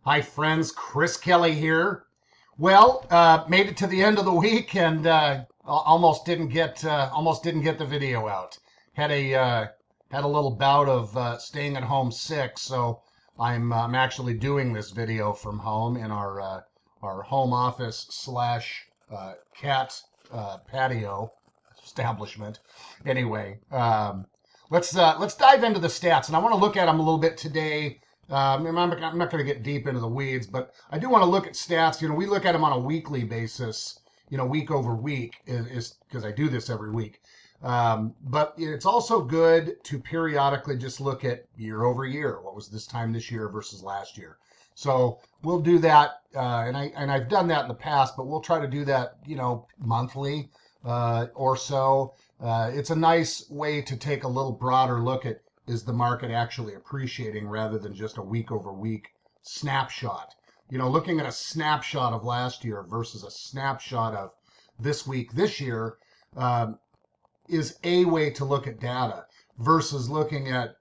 Hi friends, Chris Kelly here. Well, made it to the end of the week and almost didn't get the video out. Had a little bout of staying at home sick, so I'm actually doing this video from home in our home office slash cat patio establishment. Anyway, let's dive into the stats, and I want to look at them a little bit today. I'm not going to get deep into the weeds, but I do want to look at stats. We look at them on a weekly basis, week over week, is because I do this every week. But it's also good to periodically just look at year over year. What was this time this year versus last year? So we'll do that, and I've done that in the past, but we'll try to do that, monthly or so. It's a nice way to take a little broader look at, is the market actually appreciating rather than just a week over week snapshot. Looking at a snapshot of last year versus a snapshot of this week this year is a way to look at data versus looking at,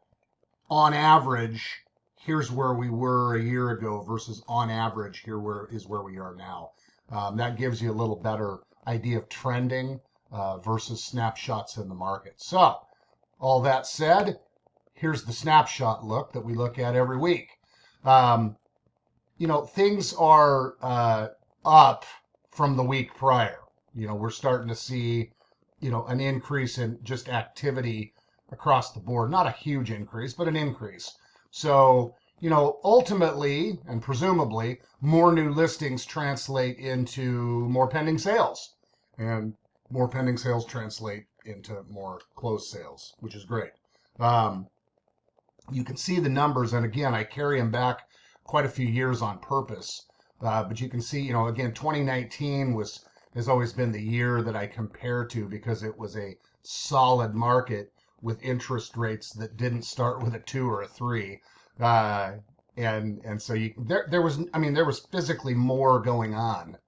on average, here's where we were a year ago versus on average, where we are now. That gives you a little better idea of trending versus snapshots in the market. So all that said, here's the snapshot look that we look at every week. Things are up from the week prior. We're starting to see, an increase in just activity across the board. Not a huge increase, but an increase. So, ultimately and presumably, more new listings translate into more pending sales. And more pending sales translate into more closed sales, which is great. You can see the numbers, and again, I carry them back quite a few years on purpose. But you can see, again, 2019 has always been the year that I compare to because it was a solid market with interest rates that didn't start with a 2 or a 3. And so there was physically more going on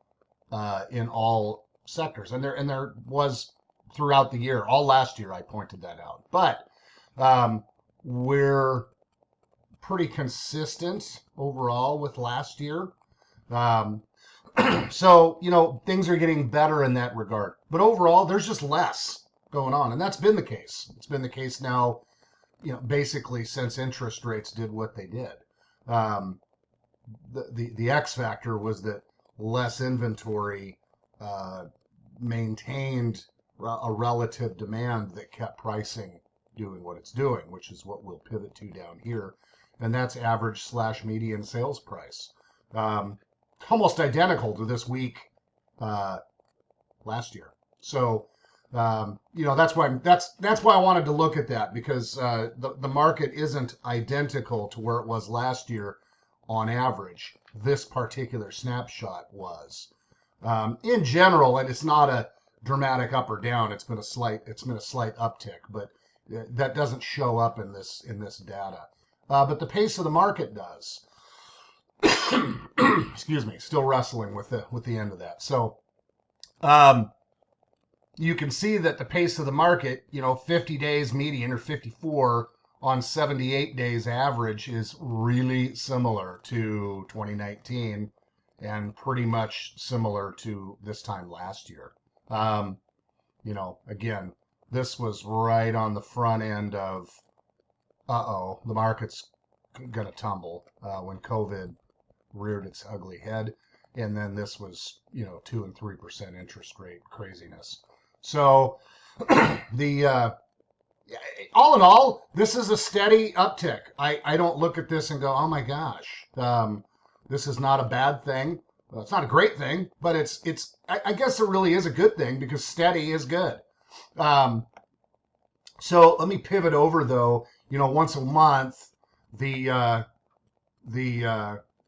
in all sectors, and there was throughout the year. All last year I pointed that out, but we're pretty consistent overall with last year. So, things are getting better in that regard. But overall, there's just less going on. And that's been the case. It's been the case now, basically since interest rates did what they did. The X factor was that less inventory maintained a relative demand that kept pricing doing what it's doing, which is what we'll pivot to down here. And that's average slash median sales price. Almost identical to this week last year. So, that's why I wanted to look at that, because the market isn't identical to where it was last year on average. This particular snapshot was. In general, and it's not a dramatic up or down. It's been a slight uptick, but that doesn't show up in this data. But the pace of the market does. Excuse me, still wrestling with the end of that. So, you can see that the pace of the market, 50 days median or 54 on 78 days average is really similar to 2019 and pretty much similar to this time last year. Again, this was right on the front end of, the market's gonna tumble when COVID reared its ugly head, and then this was 2 and 3% interest rate craziness. So all in all, this is a steady uptick. I don't look at this and go, oh my gosh, this is not a bad thing. Well, it's not a great thing, but I guess it really is a good thing, because steady is good. So let me pivot over though. Once a month, the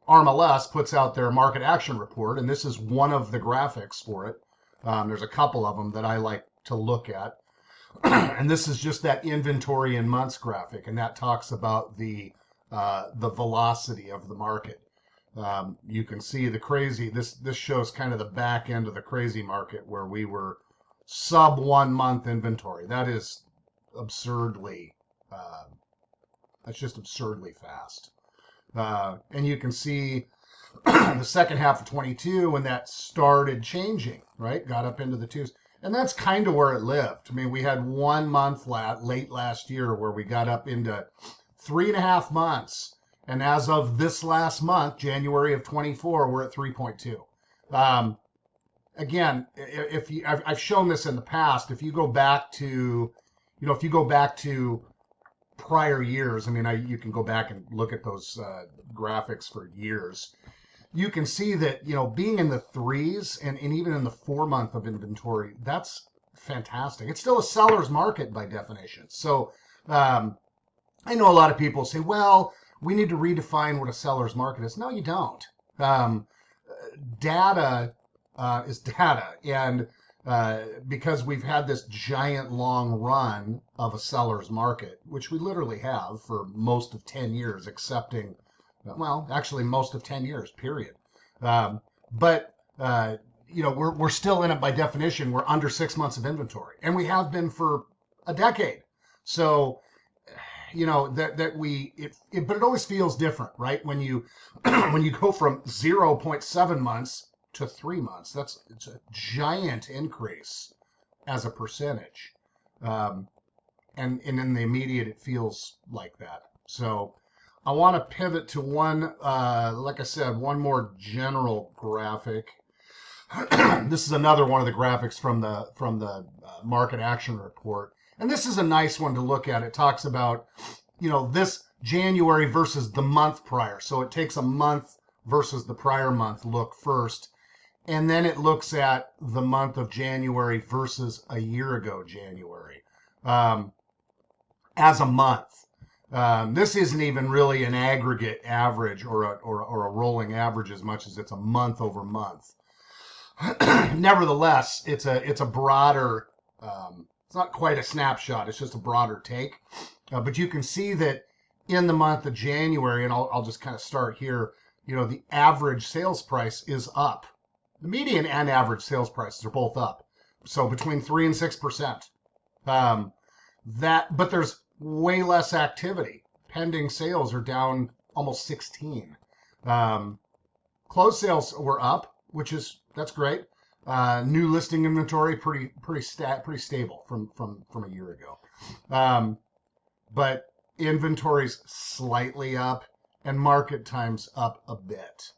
RMLS puts out their market action report, and this is one of the graphics for it. There's a couple of them that I like to look at. And this is just that inventory in months graphic, and that talks about the velocity of the market. You can see this shows kind of the back end of the crazy market where we were sub 1 month inventory. That is absurdly, that's just absurdly fast. And you can see the second half of 22 when that started changing, right? Got up into the twos. And that's kind of where it lived. I mean, we had 1 month late last year where we got up into 3.5 months. And as of this last month, January of 24, we're at 3.2. Again, if you, I've shown this in the past. If you go back to, if you go back to prior years, I mean, you can go back and look at those graphics for years. You can see that, being in the threes and even in the 4 month of inventory, that's fantastic. It's still a seller's market by definition. So I know a lot of people say, well, we need to redefine what a seller's market is. No, you don't. Data is data. And because we've had this giant long run of a seller's market, which we literally have for most of 10 years, excepting, well, actually most of 10 years, period. But we're still in it by definition. We're under 6 months of inventory, and we have been for a decade. So, but it always feels different, right? When you when you go from 0.7 months to 3 months, it's a giant increase as a percentage. And in the immediate, it feels like that. So I want to pivot to one, like I said, one more general graphic. This is another one of the graphics from the market action report. And this is a nice one to look at. It talks about, this January versus the month prior. So it takes a month versus the prior month look first. And then it looks at the month of January versus a year ago, January, as a month. This isn't even really an aggregate average or a rolling average as much as it's a month over month. Nevertheless, it's a broader, it's not quite a snapshot, it's just a broader take. But you can see that in the month of January, and I'll just kind of start here, the average sales price is up. The median and average sales prices are both up. So between 3 and 6%. But there's way less activity. Pending sales are down almost 16. Closed sales were up, that's great. New listing inventory pretty stable from a year ago. But inventory's slightly up and market time's up a bit.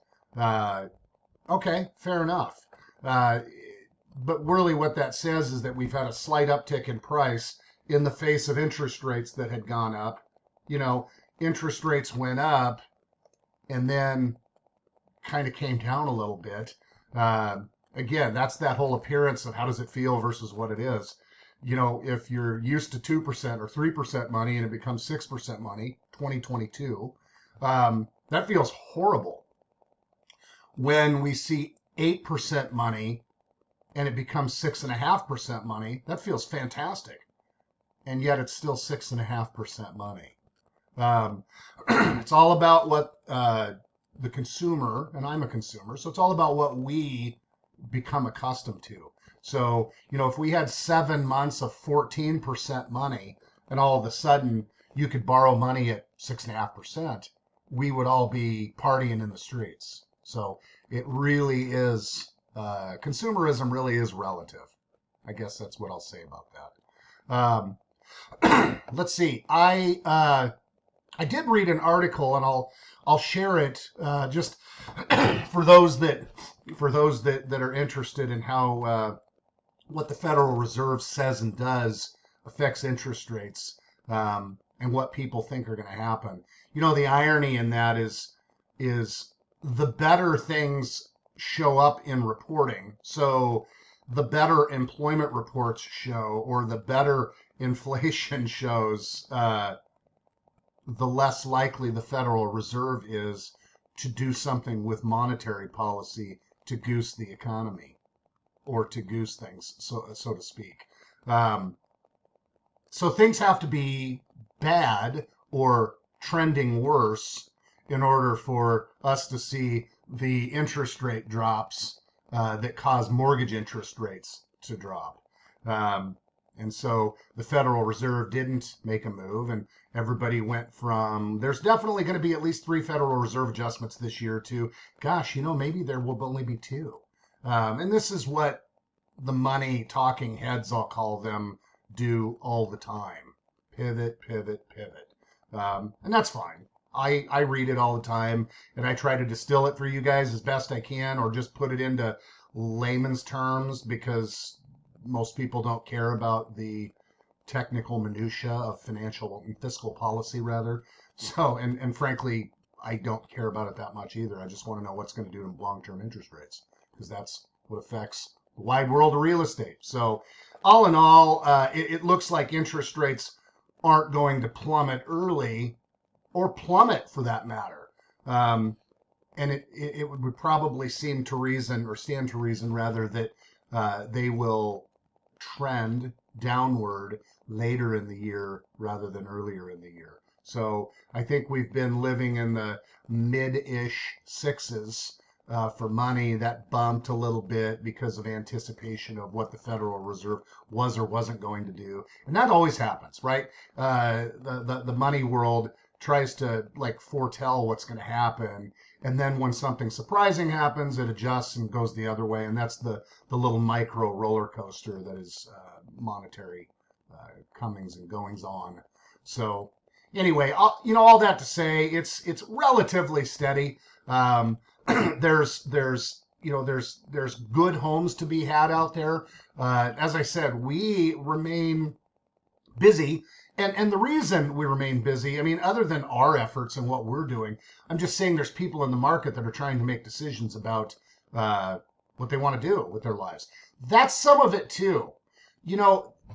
Okay, fair enough. But really what that says is that we've had a slight uptick in price in the face of interest rates that had gone up. Interest rates went up and then kind of came down a little bit. Again, that's that whole appearance of how does it feel versus what it is. If you're used to 2% or 3% money and it becomes 6% money, 2022, that feels horrible. When we see 8% money and it becomes 6.5% money, that feels fantastic. And yet it's still 6.5% money. It's all about what the consumer, and I'm a consumer, so it's all about what we become accustomed to. So, if we had 7 months of 14% money and all of a sudden you could borrow money at 6.5%, we would all be partying in the streets. So it really is, consumerism really is relative. I guess that's what I'll say about that. Let's see. I did read an article, and I'll share it just for those that are interested in how what the Federal Reserve says and does affects interest rates, and what people think are going to happen. The irony in that is the better things show up in reporting. So the better employment reports show, or the better inflation shows, the less likely the Federal Reserve is to do something with monetary policy to goose the economy, or to goose things, so to speak. So things have to be bad or trending worse in order for us to see the interest rate drops that cause mortgage interest rates to drop. And so the Federal Reserve didn't make a move, and everybody went from there's definitely going to be at least 3 Federal Reserve adjustments this year to, gosh, maybe there will only be 2. And this is what the money talking heads, I'll call them, do all the time. Pivot, pivot, pivot. And that's fine. I read it all the time, and I try to distill it for you guys as best I can, or just put it into layman's terms, because most people don't care about the technical minutia of financial and fiscal policy, rather. So, and frankly, I don't care about it that much either. I just want to know what's going to do to long-term interest rates, because that's what affects the wide world of real estate. So, all in all, it looks like interest rates aren't going to plummet early, or plummet for that matter. And it would probably seem to reason, or stand to reason rather, that they will trend downward later in the year rather than earlier in the year. So I think we've been living in the mid-ish sixes for money. That bumped a little bit because of anticipation of what the Federal Reserve was or wasn't going to do. And that always happens, right? The money world tries to like foretell what's going to happen, and then when something surprising happens, it adjusts and goes the other way. And that's the little micro roller coaster that is monetary comings and goings on. So anyway, all that to say, it's relatively steady. There's good homes to be had out there. As I said, we remain busy. And the reason we remain busy, I mean, other than our efforts and what we're doing, I'm just saying there's people in the market that are trying to make decisions about what they want to do with their lives. That's some of it too.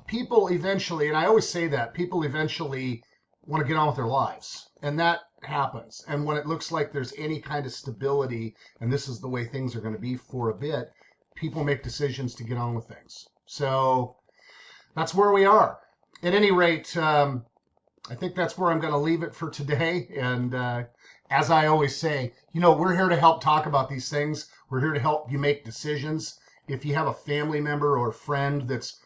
People eventually, and I always say that, people eventually want to get on with their lives. And that happens. And when it looks like there's any kind of stability, and this is the way things are going to be for a bit, people make decisions to get on with things. So that's where we are. At any rate, I think that's where I'm going to leave it for today. And as I always say, we're here to help talk about these things. We're here to help you make decisions. If you have a family member or a friend that's,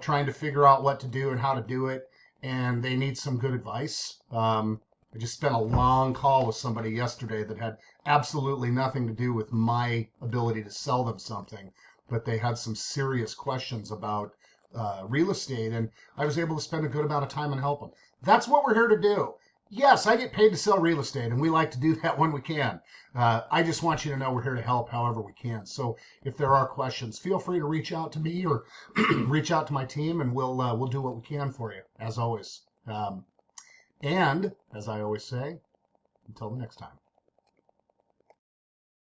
trying to figure out what to do and how to do it, and they need some good advice. I just spent a long call with somebody yesterday that had absolutely nothing to do with my ability to sell them something, but they had some serious questions about real estate, and I was able to spend a good amount of time and help them. That's what we're here to do. Yes, I get paid to sell real estate, and we like to do that when we can. I just want you to know we're here to help however we can. So if there are questions, feel free to reach out to me or reach out to my team, and we'll do what we can for you, as always. And as I always say, until the next time.